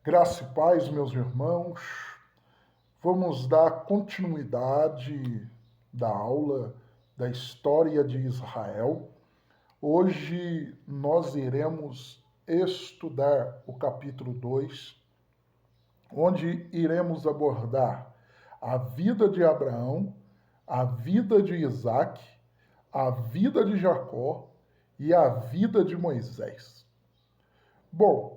Graça e paz, meus irmãos. Vamos dar continuidade da aula da história de Israel. Hoje nós iremos estudar o capítulo 2, onde iremos abordar a vida de Abraão, a vida de Isaac, a vida de Jacó e a vida de Moisés. Bom,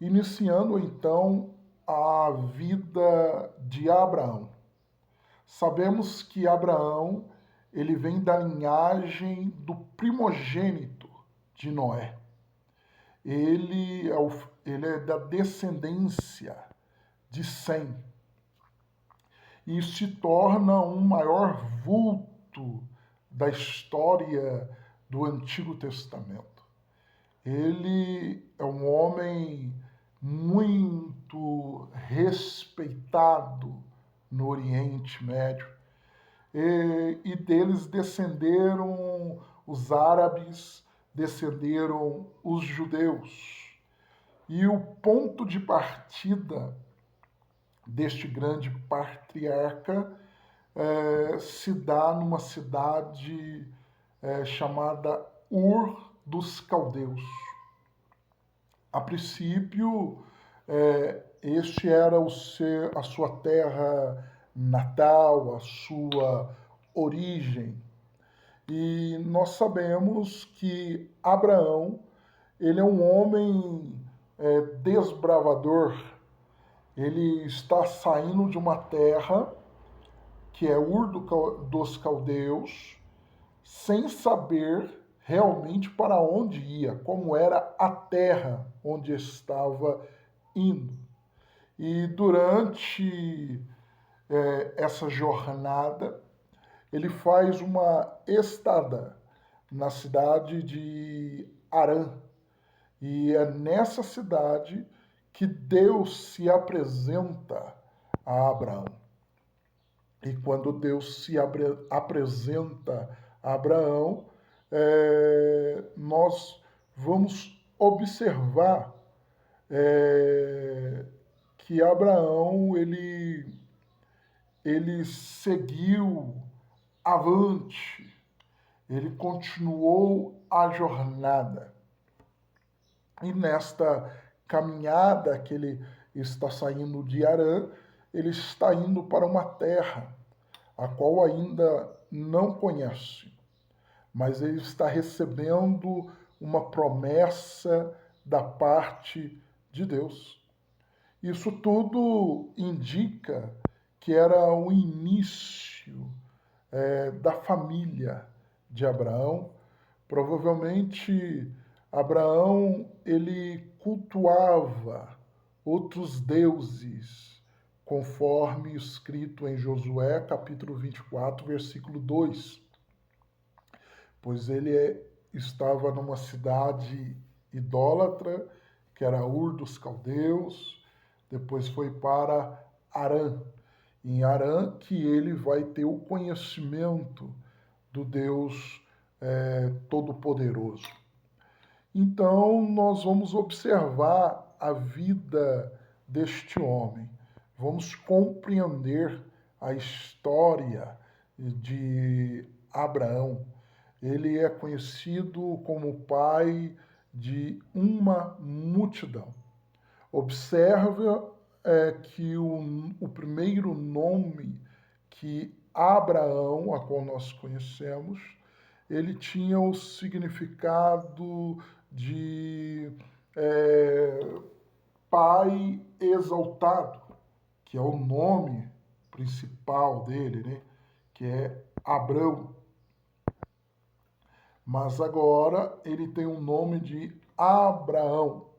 iniciando então a vida de Abraão. Sabemos que Abraão ele vem da linhagem do primogênito de Noé. Ele é da descendência de Sem e se torna um maior vulto da história do Antigo Testamento. Ele é um homem muito respeitado no Oriente Médio e deles descenderam os árabes, descenderam os judeus. E o ponto de partida deste grande patriarca se dá numa cidade chamada Ur dos Caldeus. A princípio, este era a sua terra natal, a sua origem. E nós sabemos que Abraão, ele é um homem desbravador. Ele está saindo de uma terra que é Ur dos Caldeus, sem saber realmente para onde ia, como era a terra onde estava indo. E durante essa jornada, ele faz uma estada na cidade de Harã. E é nessa cidade que Deus se apresenta a Abraão. E quando Deus se apresenta a Abraão, nós vamos observar que Abraão ele seguiu avante, ele continuou a jornada. E nesta caminhada que ele está saindo de Harã, ele está indo para uma terra a qual ainda não conhece, mas ele está recebendo uma promessa da parte de Deus. Isso tudo indica que era o início da família de Abraão. Provavelmente Abraão ele cultuava outros deuses, conforme escrito em Josué, capítulo 24, versículo 2. Pois ele estava numa cidade idólatra, que era Ur dos Caldeus, depois foi para Harã. Em Harã que ele vai ter o conhecimento do Deus Todo-Poderoso. Então, nós vamos observar a vida deste homem, vamos compreender a história de Abraão. Ele é conhecido como pai de uma multidão. Observa que o primeiro nome que Abraão, a qual nós conhecemos, ele tinha o significado de pai exaltado, que é o nome principal dele, né? Que é Abrão. Mas agora ele tem o nome de Abraão.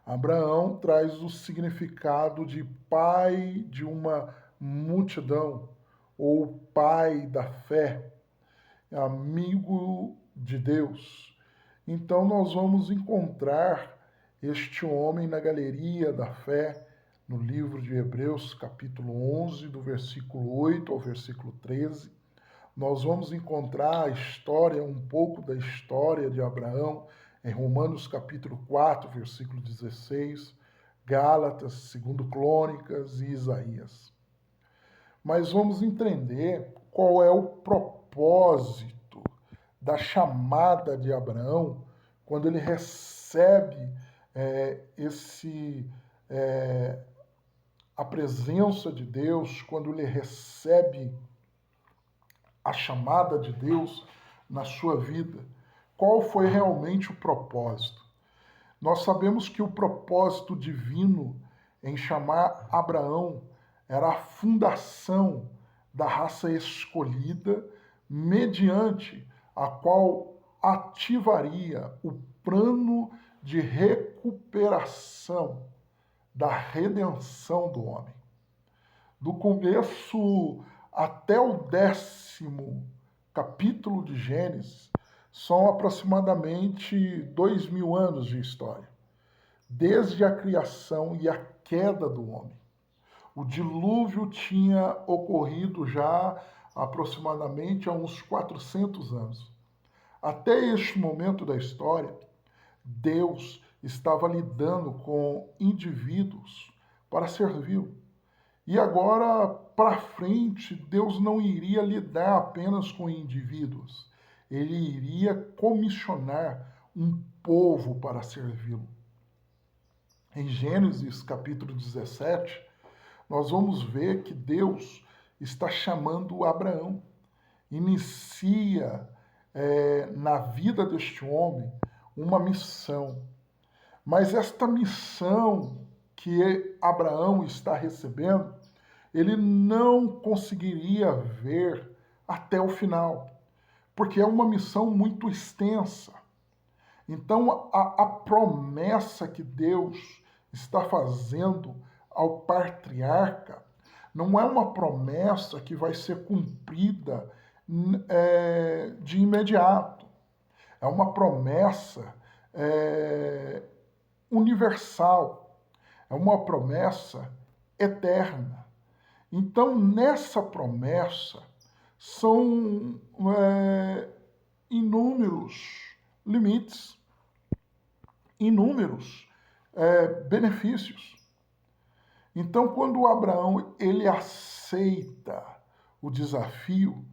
Abraão traz o significado de pai de uma multidão, ou pai da fé, amigo de Deus. Então nós vamos encontrar este homem na galeria da fé, no livro de Hebreus, capítulo 11, do versículo 8 ao versículo 13. Nós vamos encontrar a história, um pouco da história de Abraão, em Romanos capítulo 4, versículo 16, Gálatas, segundo Crônicas e Isaías. Mas vamos entender qual é o propósito da chamada de Abraão quando ele recebe a presença de Deus, quando ele recebe a chamada de Deus na sua vida. Qual foi realmente o propósito? Nós sabemos que o propósito divino em chamar Abraão era a fundação da raça escolhida, mediante a qual ativaria o plano de recuperação da redenção do homem. Do começo até o 10º capítulo de Gênesis, são aproximadamente 2000 anos de história, desde a criação e a queda do homem. O dilúvio tinha ocorrido já aproximadamente há uns 400 anos. Até este momento da história, Deus estava lidando com indivíduos para servi-lo. E agora, para frente, Deus não iria lidar apenas com indivíduos. Ele iria comissionar um povo para servi-lo. Em Gênesis capítulo 17, nós vamos ver que Deus está chamando Abraão. Inicia na vida deste homem uma missão. Mas esta missão que Abraão está recebendo, ele não conseguiria ver até o final, porque é uma missão muito extensa. Então, a promessa que Deus está fazendo ao patriarca não é uma promessa que vai ser cumprida de imediato. É uma promessa universal. É uma promessa eterna. Então, nessa promessa, são inúmeros limites, inúmeros benefícios. Então, quando Abraão ele aceita o desafio,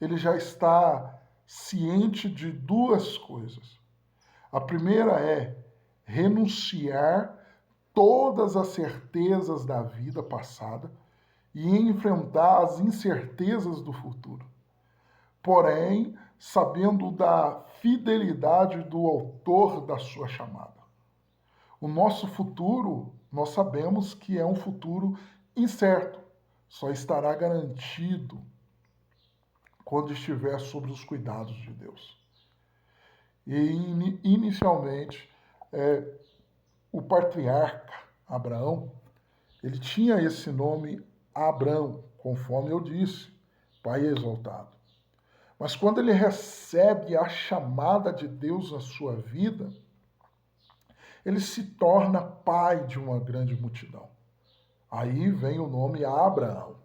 ele já está ciente de duas coisas. A primeira é renunciar todas as certezas da vida passada e enfrentar as incertezas do futuro. Porém, sabendo da fidelidade do autor da sua chamada. O nosso futuro, nós sabemos que é um futuro incerto, só estará garantido quando estiver sob os cuidados de Deus. E inicialmente, o patriarca Abraão, ele tinha esse nome Abrão, conforme eu disse, Pai exaltado. Mas quando ele recebe a chamada de Deus na sua vida, ele se torna pai de uma grande multidão. Aí vem o nome Abraão.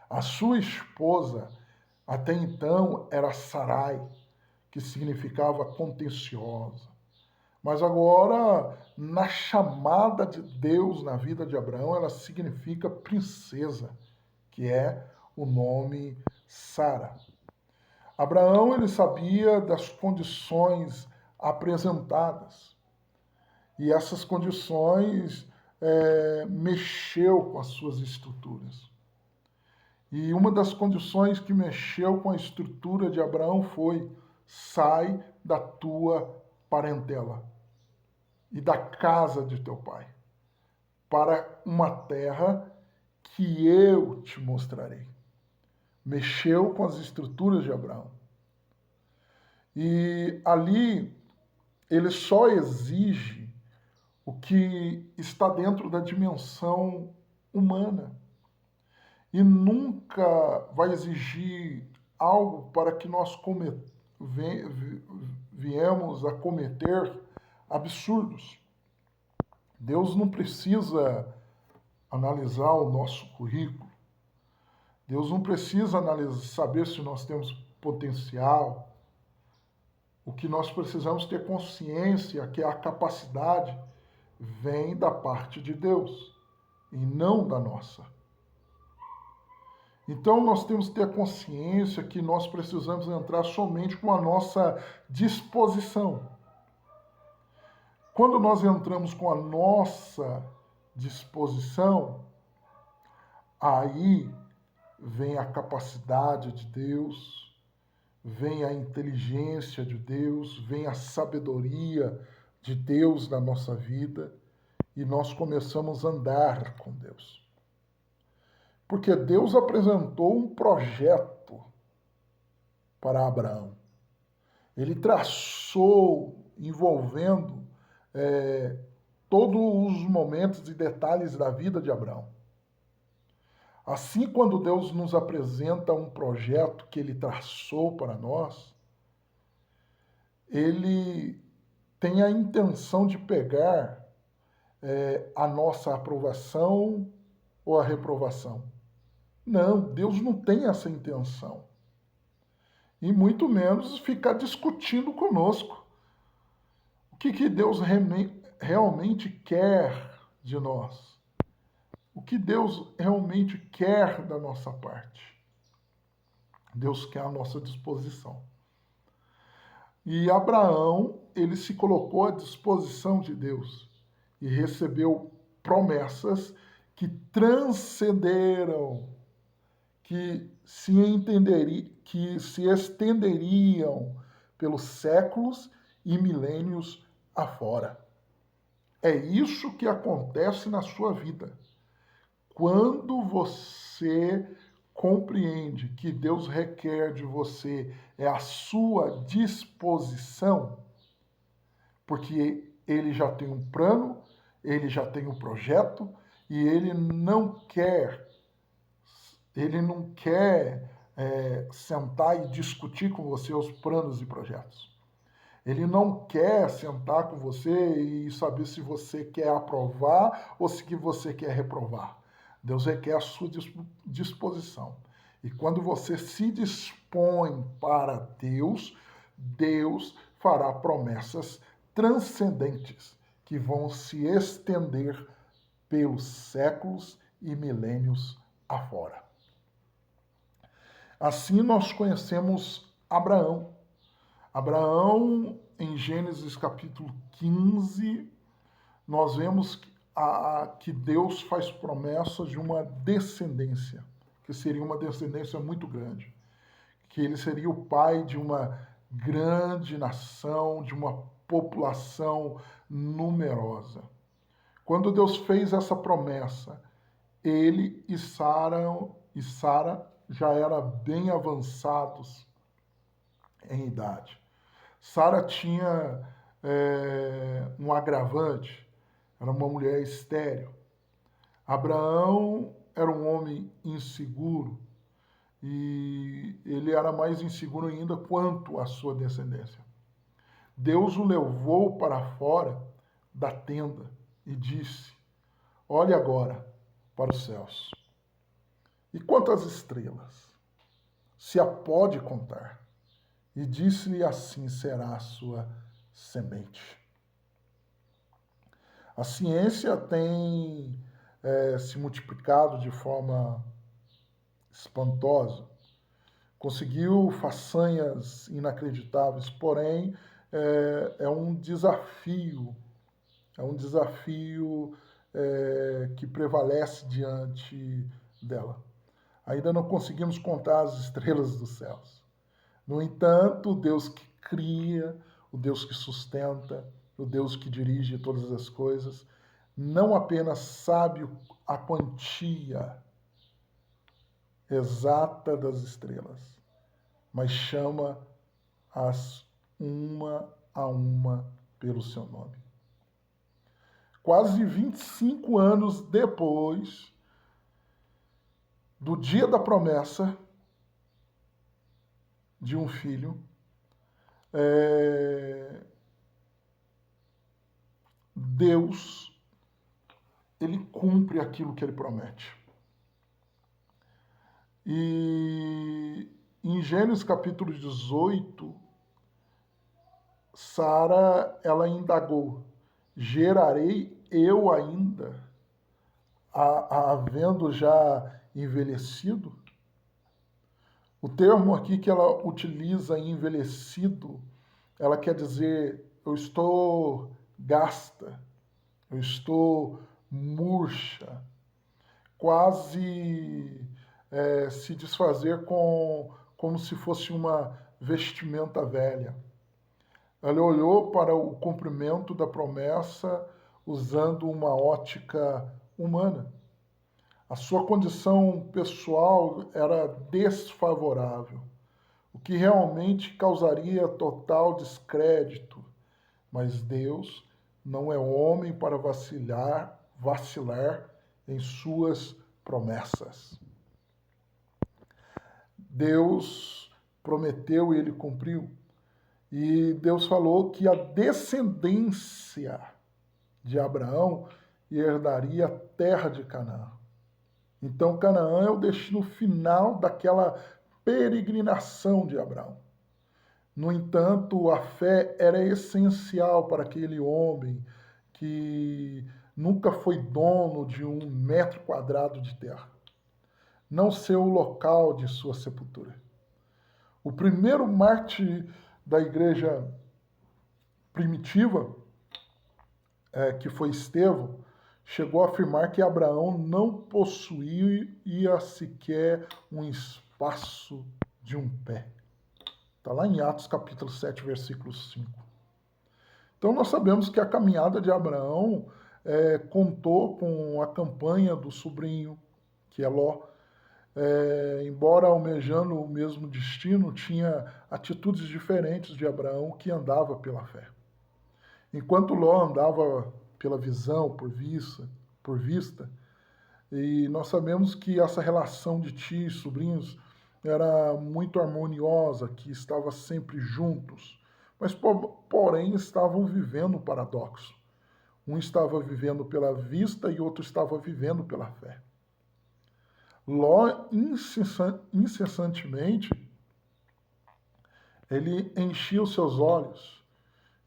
A sua esposa, até então, era Sarai, que significava contenciosa. Mas agora, na chamada de Deus na vida de Abraão, ela significa princesa, que é o nome Sara. Abraão, ele sabia das condições apresentadas. E essas condições mexeu com as suas estruturas. E uma das condições que mexeu com a estrutura de Abraão foi: sai da tua parentela e da casa de teu pai, para uma terra que eu te mostrarei. Mexeu com as estruturas de Abraão. E ali ele só exige o que está dentro da dimensão humana. E nunca vai exigir algo para que nós viemos a cometer absurdos. Deus não precisa analisar o nosso currículo. Deus não precisa saber se nós temos potencial. O que nós precisamos ter consciência que é a capacidade vem da parte de Deus e não da nossa. Então nós temos que ter a consciência que nós precisamos entrar somente com a nossa disposição. Quando nós entramos com a nossa disposição, aí vem a capacidade de Deus, vem a inteligência de Deus, vem a sabedoria de Deus na nossa vida e nós começamos a andar com Deus. Porque Deus apresentou um projeto para Abraão. Ele traçou, envolvendo todos os momentos e detalhes da vida de Abraão. Assim, quando Deus nos apresenta um projeto que Ele traçou para nós, Ele tem a intenção de pegar a nossa aprovação ou a reprovação. Não, Deus não tem essa intenção. E muito menos ficar discutindo conosco. O que Deus realmente quer de nós? O que Deus realmente quer da nossa parte? Deus quer a nossa disposição. E Abraão, ele se colocou à disposição de Deus e recebeu promessas que transcenderam, que se estenderiam pelos séculos e milênios afora. É isso que acontece na sua vida. Quando você compreende que Deus requer de você a sua disposição, porque Ele já tem um plano, Ele já tem um projeto e Ele não quer sentar e discutir com você os planos e projetos. Ele não quer sentar com você e saber se você quer aprovar ou se você quer reprovar. Deus requer a sua disposição. E quando você se dispõe para Deus, Deus fará promessas transcendentes que vão se estender pelos séculos e milênios afora. Assim nós conhecemos Abraão. Abraão, em Gênesis capítulo 15, nós vemos que Deus faz promessa de uma descendência, que seria uma descendência muito grande, que ele seria o pai de uma grande nação, de uma população numerosa. Quando Deus fez essa promessa, ele e Sara já eram bem avançados em idade. Sara tinha um agravante, era uma mulher estéril. Abraão era um homem inseguro e ele era mais inseguro ainda quanto à sua descendência. Deus o levou para fora da tenda e disse: olhe agora para os céus. E quantas estrelas? Se a pode contar. E disse-lhe: assim será a sua semente. A ciência tem se multiplicado de forma espantosa. Conseguiu façanhas inacreditáveis, porém é um desafio que prevalece diante dela. Ainda não conseguimos contar as estrelas dos céus. No entanto, o Deus que cria, o Deus que sustenta, o Deus que dirige todas as coisas, não apenas sabe a quantia exata das estrelas, mas chama-as uma a uma pelo seu nome. Quase 25 anos depois do dia da promessa de um filho, Deus, ele cumpre aquilo que ele promete. E em Gênesis capítulo 18, Sara, ela indagou. gerarei eu ainda, havendo já envelhecido? O termo aqui que ela utiliza, envelhecido, ela quer dizer eu estou gasta, eu estou murcha, quase se desfazer como se fosse uma vestimenta velha. Ela olhou para o cumprimento da promessa usando uma ótica humana. A sua condição pessoal era desfavorável, o que realmente causaria total descrédito. Mas Deus não é homem para vacilar em suas promessas. Deus prometeu e ele cumpriu. E Deus falou que a descendência de Abraão herdaria a terra de Canaã. Então, Canaã é o destino final daquela peregrinação de Abraão. No entanto, a fé era essencial para aquele homem que nunca foi dono de 1 metro quadrado de terra, não ser o local de sua sepultura. O primeiro mártir da igreja primitiva, que foi Estevão, chegou a afirmar que Abraão não possuía sequer um espaço de um pé. Está lá em Atos capítulo 7, versículo 5. Então nós sabemos que a caminhada de Abraão contou com a campanha do sobrinho, que é Ló. Embora almejando o mesmo destino, tinha atitudes diferentes de Abraão, que andava pela fé. Enquanto Ló andava pela visão, por vista, e nós sabemos que essa relação de tios, sobrinhos, era muito harmoniosa, que estava sempre juntos, mas porém estavam vivendo um paradoxo. Um estava vivendo pela vista e outro estava vivendo pela fé. Ló incessantemente ele enchia os seus olhos,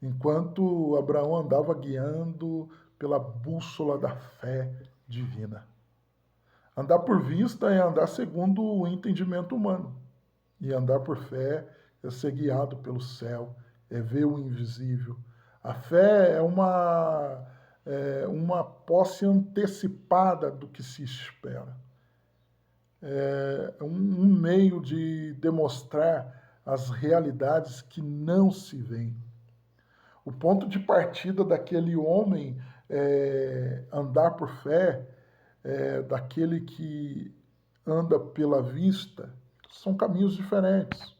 enquanto Abraão andava guiando pela bússola da fé divina. Andar por vista é andar segundo o entendimento humano. E andar por fé é ser guiado pelo céu, é ver o invisível. A fé uma posse antecipada do que se espera. É um meio de demonstrar as realidades que não se veem. O ponto de partida daquele homem andar por fé, daquele que anda pela vista, são caminhos diferentes.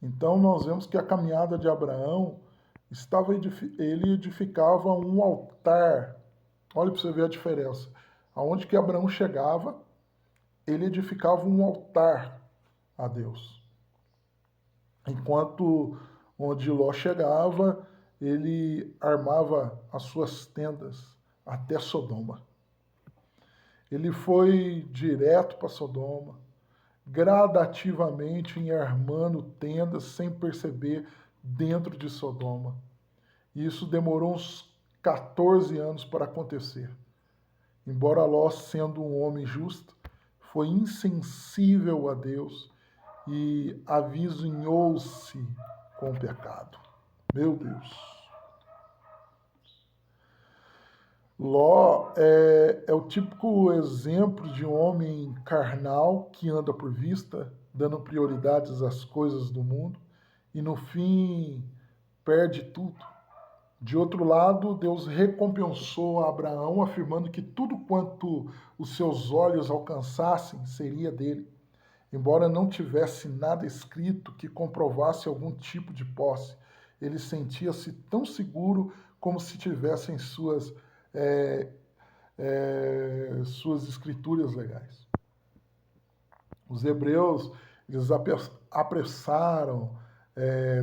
Então nós vemos que a caminhada de Abraão ele edificava um altar. Olha para você ver a diferença. Aonde que Abraão chegava, ele edificava um altar a Deus. Enquanto onde Ló chegava, ele armava as suas tendas até Sodoma. Ele foi direto para Sodoma, gradativamente armando tendas sem perceber dentro de Sodoma. E isso demorou uns 14 anos para acontecer. Embora Ló, sendo um homem justo, foi insensível a Deus e avizinhou-se com o pecado. Meu Deus. Ló é o típico exemplo de um homem carnal que anda por vista, dando prioridades às coisas do mundo e no fim perde tudo. De outro lado, Deus recompensou a Abraão, afirmando que tudo quanto os seus olhos alcançassem seria dele, embora não tivesse nada escrito que comprovasse algum tipo de posse. Ele sentia-se tão seguro como se tivesse em suas escrituras legais. Os hebreus, eles apressaram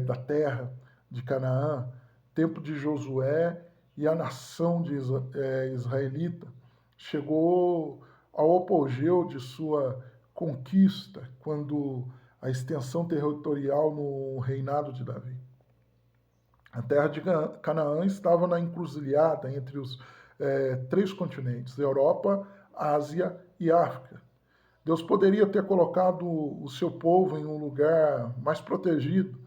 da terra de Canaã, tempo de Josué, e a nação israelita chegou ao apogeu de sua conquista, quando a extensão territorial no reinado de Davi. A terra de Canaã estava na encruzilhada entre os três continentes, Europa, Ásia e África. Deus poderia ter colocado o seu povo em um lugar mais protegido,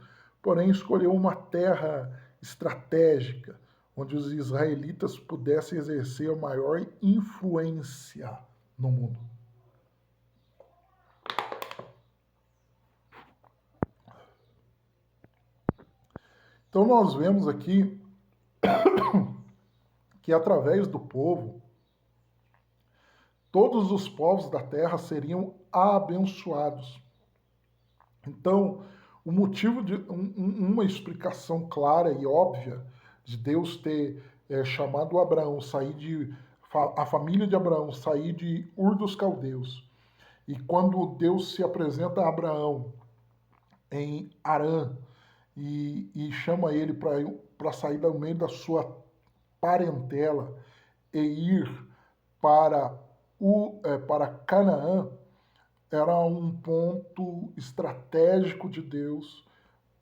porém escolheu uma terra estratégica, onde os israelitas pudessem exercer a maior influência no mundo. Então nós vemos aqui que através do povo, todos os povos da terra seriam abençoados. Então, o motivo de uma explicação clara e óbvia de Deus ter chamado Abraão, a família de Abraão sair de Ur dos Caldeus. E quando Deus se apresenta a Abraão em Harã e chama ele para sair do meio da sua parentela e ir para Canaã, era um ponto estratégico de Deus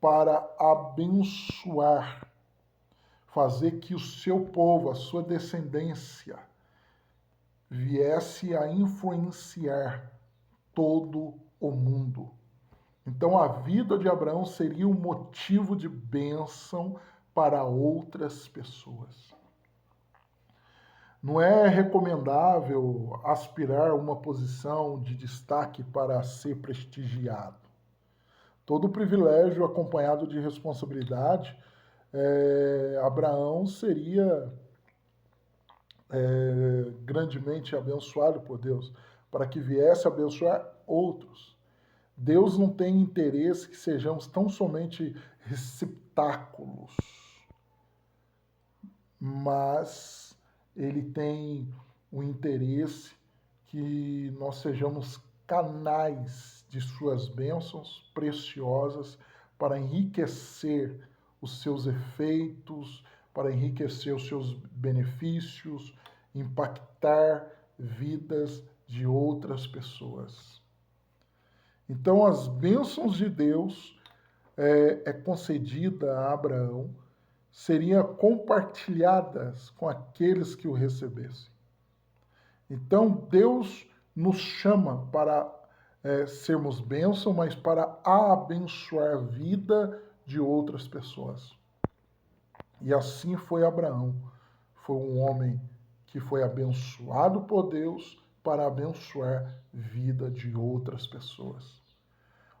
para abençoar, fazer que o seu povo, a sua descendência, viesse a influenciar todo o mundo. Então a vida de Abraão seria um motivo de bênção para outras pessoas. Não é recomendável aspirar a uma posição de destaque para ser prestigiado. Todo privilégio acompanhado de responsabilidade, Abraão seria grandemente abençoado por Deus, para que viesse a abençoar outros. Deus não tem interesse que sejamos tão somente receptáculos, mas Ele tem o interesse que nós sejamos canais de suas bênçãos preciosas para enriquecer os seus efeitos, para enriquecer os seus benefícios, impactar vidas de outras pessoas. Então, as bênçãos de Deus concedida a Abraão seriam compartilhadas com aqueles que o recebessem. Então, Deus nos chama para sermos bênção, mas para abençoar a vida de outras pessoas. E assim foi Abraão. Foi um homem que foi abençoado por Deus para abençoar a vida de outras pessoas.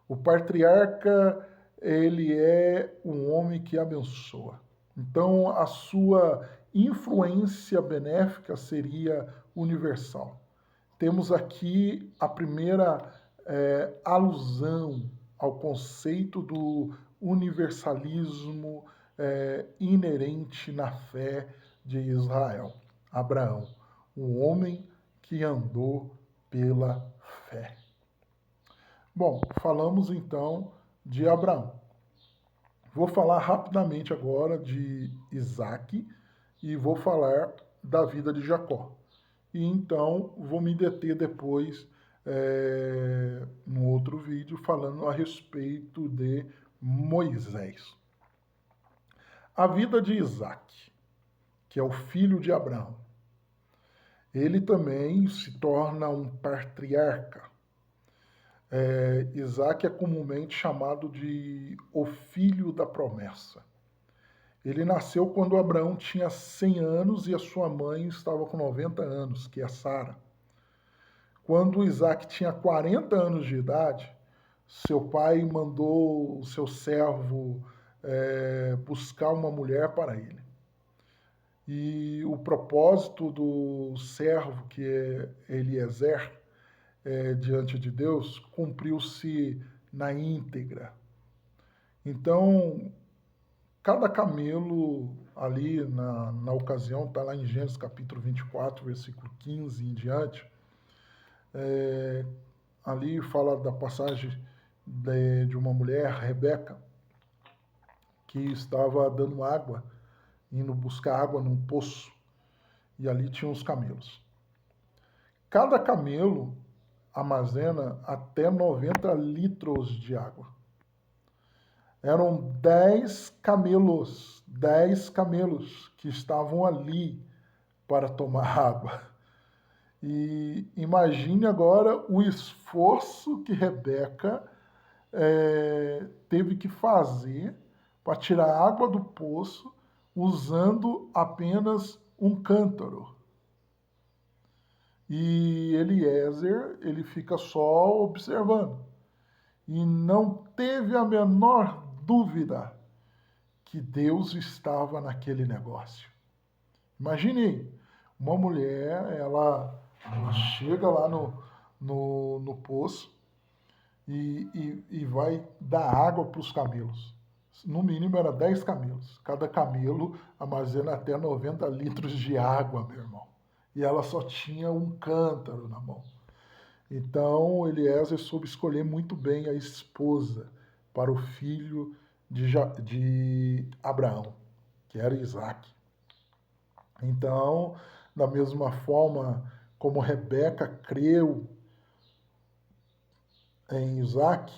O patriarca, ele é um homem que abençoa. Então, a sua influência benéfica seria universal. Temos aqui a primeira alusão ao conceito do universalismo inerente na fé de Israel. Abraão, um homem que andou pela fé. Bom, falamos então de Abraão. Vou falar rapidamente agora de Isaac e vou falar da vida de Jacó. E então vou me deter depois no outro vídeo falando a respeito de Moisés. A vida de Isaac, que é o filho de Abraão. Ele também se torna um patriarca. Isaac é comumente chamado de o filho da promessa. Ele nasceu quando Abraão tinha 100 anos e a sua mãe estava com 90 anos, que é Sara. Quando Isaac tinha 40 anos de idade, seu pai mandou o seu servo buscar uma mulher para ele. E o propósito do servo, que é Eliezer, diante de Deus, cumpriu-se na íntegra. Então, cada camelo ali na ocasião, está lá em Gênesis capítulo 24, versículo 15 em diante, ali fala da passagem de uma mulher, Rebeca, que estava dando água, indo buscar água num poço, e ali tinham os camelos. Cada camelo armazena até 90 litros de água. Eram 10 camelos que estavam ali para tomar água. E imagine agora o esforço que Rebeca teve que fazer para tirar água do poço usando apenas um cântaro. E Eliezer, ele fica só observando. E não teve a menor dúvida que Deus estava naquele negócio. Imagine uma mulher, ela chega lá no poço e vai dar água para os camelos. No mínimo era 10 camelos. Cada camelo armazena até 90 litros de água, meu irmão. E ela só tinha um cântaro na mão. Então Eliezer soube escolher muito bem a esposa para o filho de Abraão, que era Isaac. Então, da mesma forma como Rebeca creu em Isaac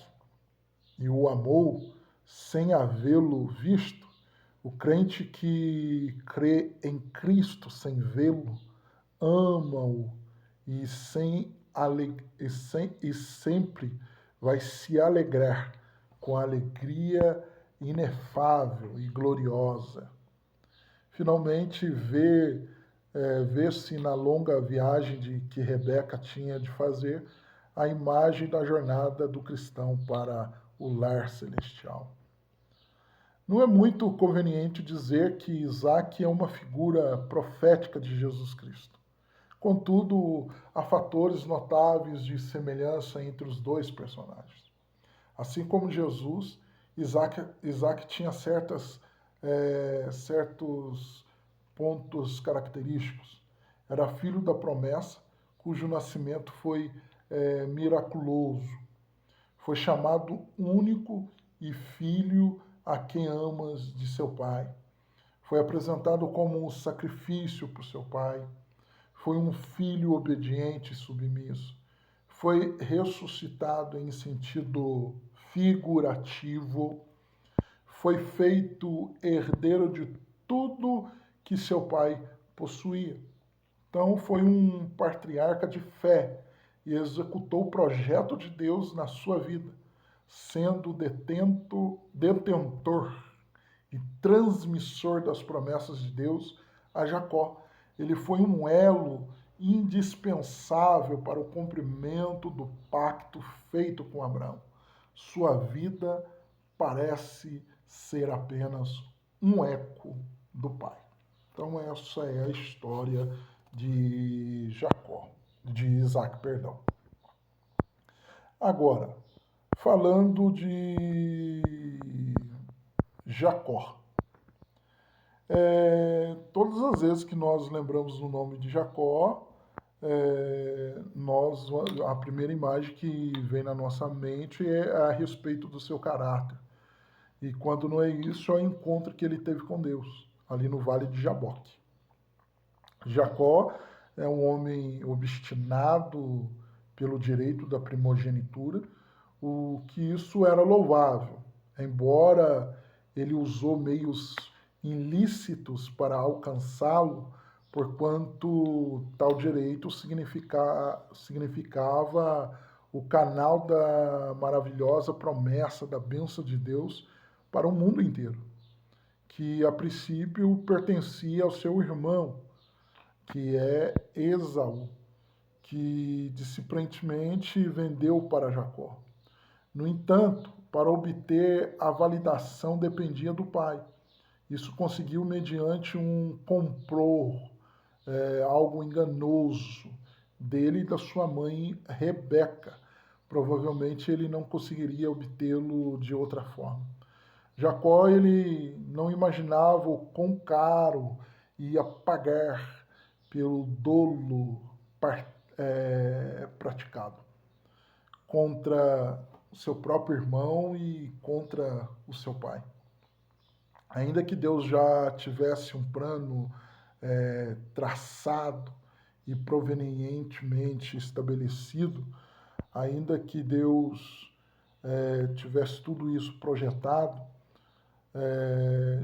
e o amou sem havê-lo visto, o crente que crê em Cristo sem vê-lo, ama-o e, e sempre vai se alegrar com a alegria inefável e gloriosa. Finalmente vê-se na longa viagem que Rebeca tinha de fazer a imagem da jornada do cristão para o lar celestial. Não é muito conveniente dizer que Isaac é uma figura profética de Jesus Cristo. Contudo, há fatores notáveis de semelhança entre os dois personagens. Assim como Jesus, Isaac tinha certos pontos característicos. Era filho da promessa, cujo nascimento foi miraculoso. Foi chamado único e filho a quem amas de seu pai. Foi apresentado como um sacrifício por seu pai. Foi um filho obediente e submisso. Foi ressuscitado em sentido figurativo. Foi feito herdeiro de tudo que seu pai possuía. Então, foi um patriarca de fé e executou o projeto de Deus na sua vida, sendo detentor e transmissor das promessas de Deus a Jacó. Ele foi um elo indispensável para o cumprimento do pacto feito com Abraão. Sua vida parece ser apenas um eco do pai. Então essa é a história de Isaac, perdão. Agora, falando de Jacó. Todas as vezes que nós lembramos o nome de Jacó, a primeira imagem que vem na nossa mente é a respeito do seu caráter. E quando não é isso, é o encontro que ele teve com Deus, ali no Vale de Jaboque. Jacó é um homem obstinado pelo direito da primogenitura, o que isso era louvável, embora ele usou meios ilícitos para alcançá-lo, porquanto tal direito significava o canal da maravilhosa promessa da bênção de Deus para o mundo inteiro, que a princípio pertencia ao seu irmão, que é Esaú, que disciplinarmente vendeu para Jacó. No entanto, para obter a validação dependia do pai. Isso conseguiu mediante um complô, algo enganoso dele e da sua mãe Rebeca. Provavelmente ele não conseguiria obtê-lo de outra forma. Jacó ele não imaginava o quão caro ia pagar pelo dolo praticado contra o seu próprio irmão e contra o seu pai. Ainda que Deus já tivesse um plano traçado e provenientemente estabelecido, ainda que Deus tivesse tudo isso projetado,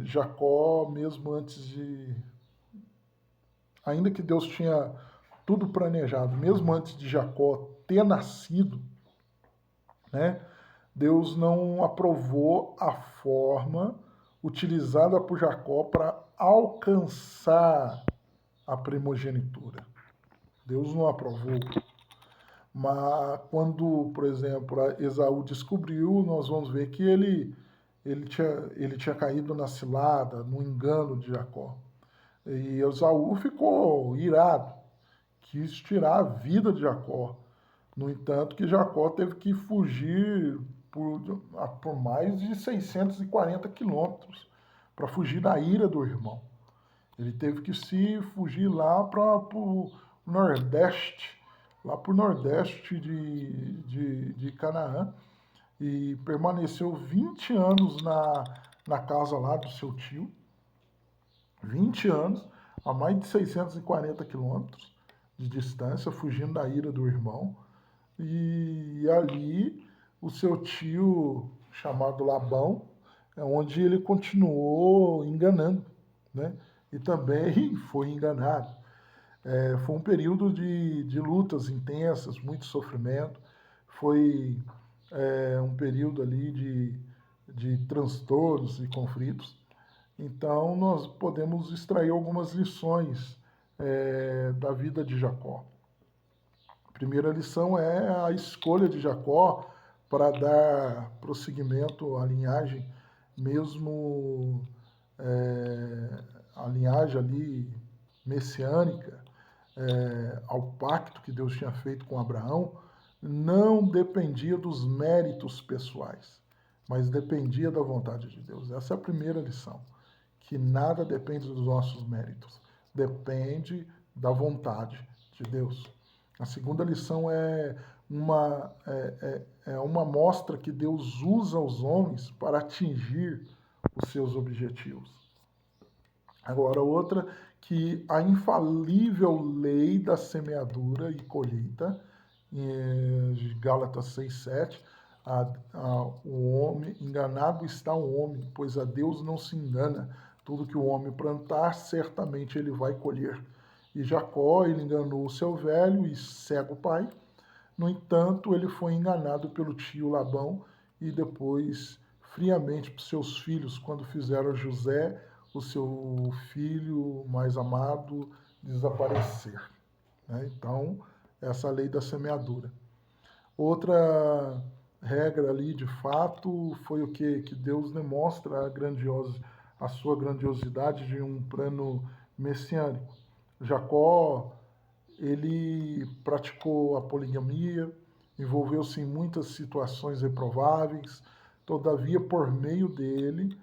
Jacó, mesmo antes de... Ainda que Deus tinha tudo planejado, mesmo antes de Jacó ter nascido, né, Deus não aprovou a forma utilizada por Jacó para alcançar a primogenitura. Deus não aprovou. Mas quando, por exemplo, Esaú descobriu, nós vamos ver que ele tinha caído na cilada, no engano de Jacó. E Esaú ficou irado, quis tirar a vida de Jacó. No entanto, que Jacó teve que fugir por mais de 640 quilômetros para fugir da ira do irmão. Ele teve que se fugir lá para o Nordeste, lá para o Nordeste de Canaã, e permaneceu 20 anos na casa lá do seu tio, 20 anos, a mais de 640 quilômetros de distância, fugindo da ira do irmão. E ali o seu tio, chamado Labão, é onde ele continuou enganando, né? E também foi enganado. Foi um período de lutas intensas, muito sofrimento. Foi um período ali de transtornos e conflitos. Então, nós podemos extrair algumas lições da vida de Jacó. A primeira lição é a escolha de Jacó para dar prosseguimento à linhagem, mesmo a linhagem ali messiânica, ao pacto que Deus tinha feito com Abraão, não dependia dos méritos pessoais, mas dependia da vontade de Deus. Essa é a primeira lição, que nada depende dos nossos méritos, depende da vontade de Deus. A segunda lição é uma mostra que Deus usa os homens para atingir os seus objetivos. Agora, outra, que a infalível lei da semeadura e colheita, em Gálatas 6,7, o homem, enganado está o homem, pois a Deus não se engana. Tudo que o homem plantar, certamente ele vai colher. E Jacó, ele enganou o seu velho e cego pai. No entanto, ele foi enganado pelo tio Labão e depois friamente por seus filhos, quando fizeram José, o seu filho mais amado, desaparecer. Né? Então, essa é a lei da semeadura. Outra regra ali, de fato, foi o quê? Que Deus demonstra a sua grandiosidade de um plano messiânico. Jacó, ele praticou a poligamia, envolveu-se em muitas situações reprováveis, todavia, por meio dele,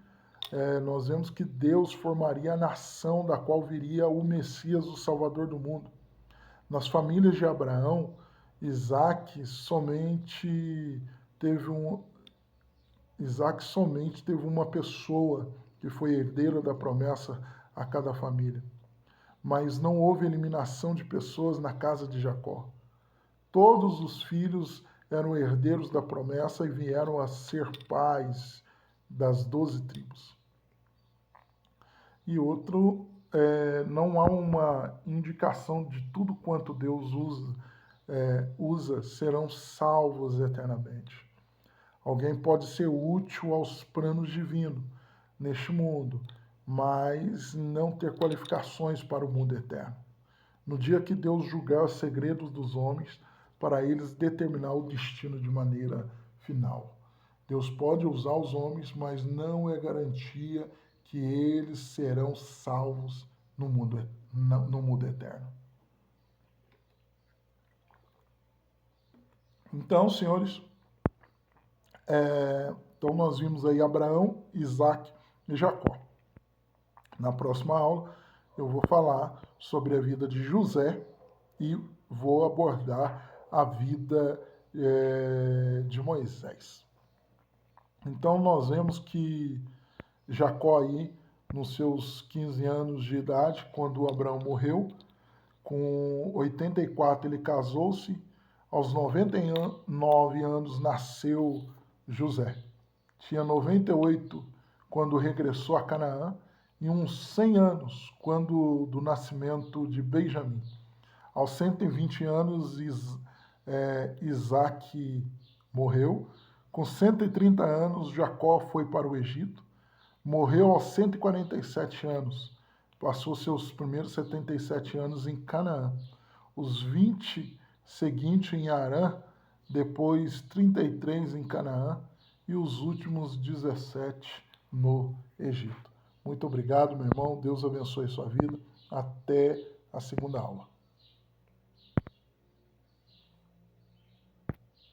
nós vemos que Deus formaria a nação da qual viria o Messias, o Salvador do mundo. Nas famílias de Abraão, Isaac somente teve uma pessoa que foi herdeira da promessa a cada família. Mas não houve eliminação de pessoas na casa de Jacó. Todos os filhos eram herdeiros da promessa e vieram a ser pais das 12 tribos. E outro, não há uma indicação de tudo quanto Deus usa serão salvos eternamente. Alguém pode ser útil aos planos divinos neste mundo, mas não ter qualificações para o mundo eterno. No dia que Deus julgar os segredos dos homens, para eles determinar o destino de maneira final. Deus pode usar os homens, mas não é garantia que eles serão salvos no mundo eterno. Então, senhores, então nós vimos aí Abraão, Isaac e Jacó. Na próxima aula eu vou falar sobre a vida de José e vou abordar a vida de Moisés. Então nós vemos que Jacó aí, nos seus 15 anos de idade, quando Abraão morreu, com 84 ele casou-se, aos 99 anos nasceu José. Tinha 98 quando regressou a Canaã, e uns 100 anos, quando do nascimento de Benjamim. Aos 120 anos, Isaac morreu. Com 130 anos, Jacó foi para o Egito. Morreu aos 147 anos. Passou seus primeiros 77 anos em Canaã. Os 20 seguintes em Harã, depois 33 em Canaã e os últimos 17 no Egito. Muito obrigado, meu irmão. Deus abençoe sua vida. Até a segunda aula.